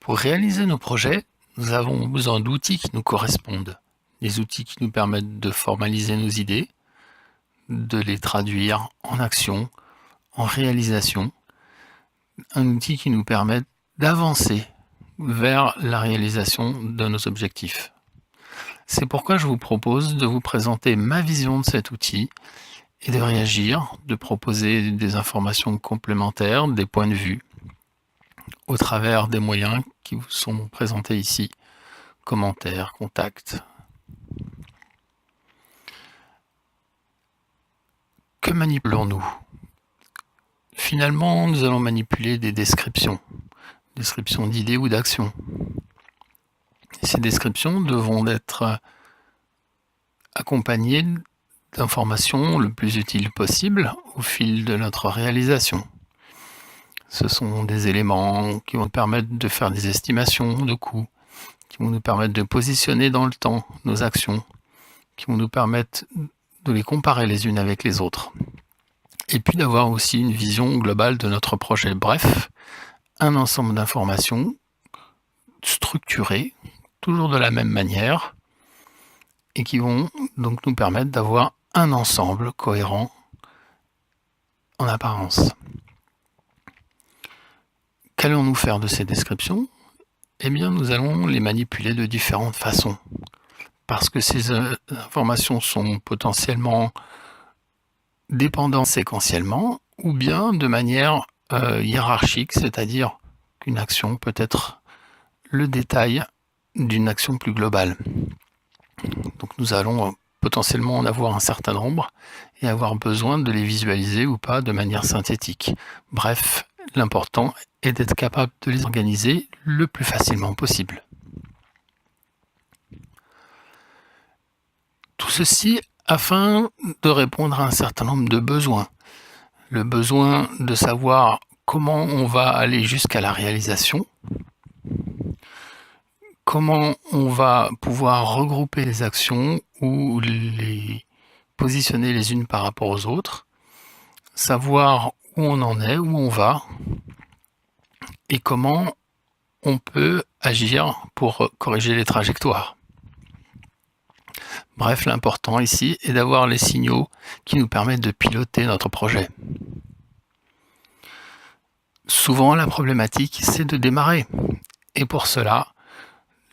Pour réaliser nos projets, nous avons besoin d'outils qui nous correspondent. Des outils qui nous permettent de formaliser nos idées, de les traduire en action, en réalisation. Un outil qui nous permet d'avancer vers la réalisation de nos objectifs. C'est pourquoi je vous propose de vous présenter ma vision de cet outil et de réagir, de proposer des informations complémentaires, des points de vue, au travers des moyens qui vous sont présentés ici, commentaires, contacts. Que manipulons-nous? Finalement, nous allons manipuler des descriptions d'idées ou d'actions. Ces descriptions devront être accompagnées d'informations le plus utiles possible au fil de notre réalisation. Ce sont des éléments qui vont nous permettre de faire des estimations de coûts, qui vont nous permettre de positionner dans le temps nos actions, qui vont nous permettre de les comparer les unes avec les autres. Et puis d'avoir aussi une vision globale de notre projet. Bref, un ensemble d'informations structurées, toujours de la même manière, et qui vont donc nous permettre d'avoir un ensemble cohérent en apparence. Qu'allons-nous faire de ces descriptions? Eh bien, nous allons les manipuler de différentes façons, parce que ces informations sont potentiellement dépendantes séquentiellement, ou bien de manière hiérarchique, c'est-à-dire qu'une action peut être le détail d'une action plus globale. Donc nous allons potentiellement en avoir un certain nombre et avoir besoin de les visualiser ou pas de manière synthétique. Bref, l'important est d'être capable de les organiser le plus facilement possible. Tout ceci afin de répondre à un certain nombre de besoins. Le besoin de savoir comment on va aller jusqu'à la réalisation, comment on va pouvoir regrouper les actions ou les positionner les unes par rapport aux autres, savoir où on en est, où on va, et comment on peut agir pour corriger les trajectoires. Bref, l'important ici est d'avoir les signaux qui nous permettent de piloter notre projet. Souvent, la problématique, c'est de démarrer. Et pour cela,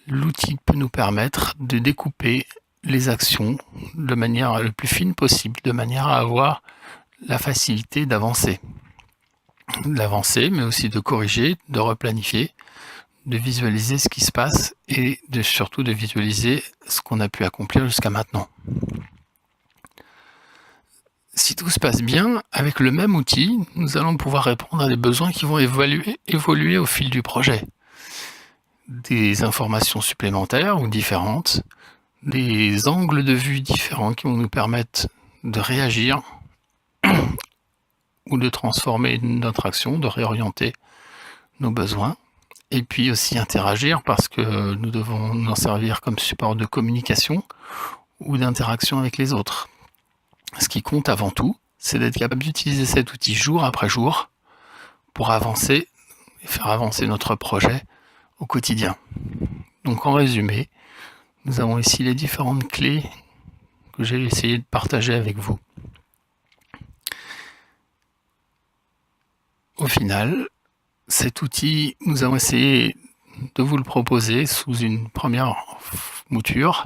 l'outil peut nous permettre de découper les actions de manière la plus fine possible, de manière à avoir la facilité d'avancer. Mais aussi de corriger, de replanifier, de visualiser ce qui se passe et surtout de visualiser ce qu'on a pu accomplir jusqu'à maintenant. Si tout se passe bien, avec le même outil, nous allons pouvoir répondre à des besoins qui vont évoluer au fil du projet. Des informations supplémentaires ou différentes, des angles de vue différents qui vont nous permettre de réagir ou de transformer notre action, de réorienter nos besoins, et puis aussi interagir parce que nous devons nous en servir comme support de communication ou d'interaction avec les autres. Ce qui compte avant tout, c'est d'être capable d'utiliser cet outil jour après jour pour avancer et faire avancer notre projet au quotidien. Donc en résumé, nous avons ici les différentes clés que j'ai essayé de partager avec vous. Au final, cet outil, nous avons essayé de vous le proposer sous une première mouture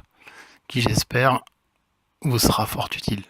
qui, j'espère, vous sera fort utile.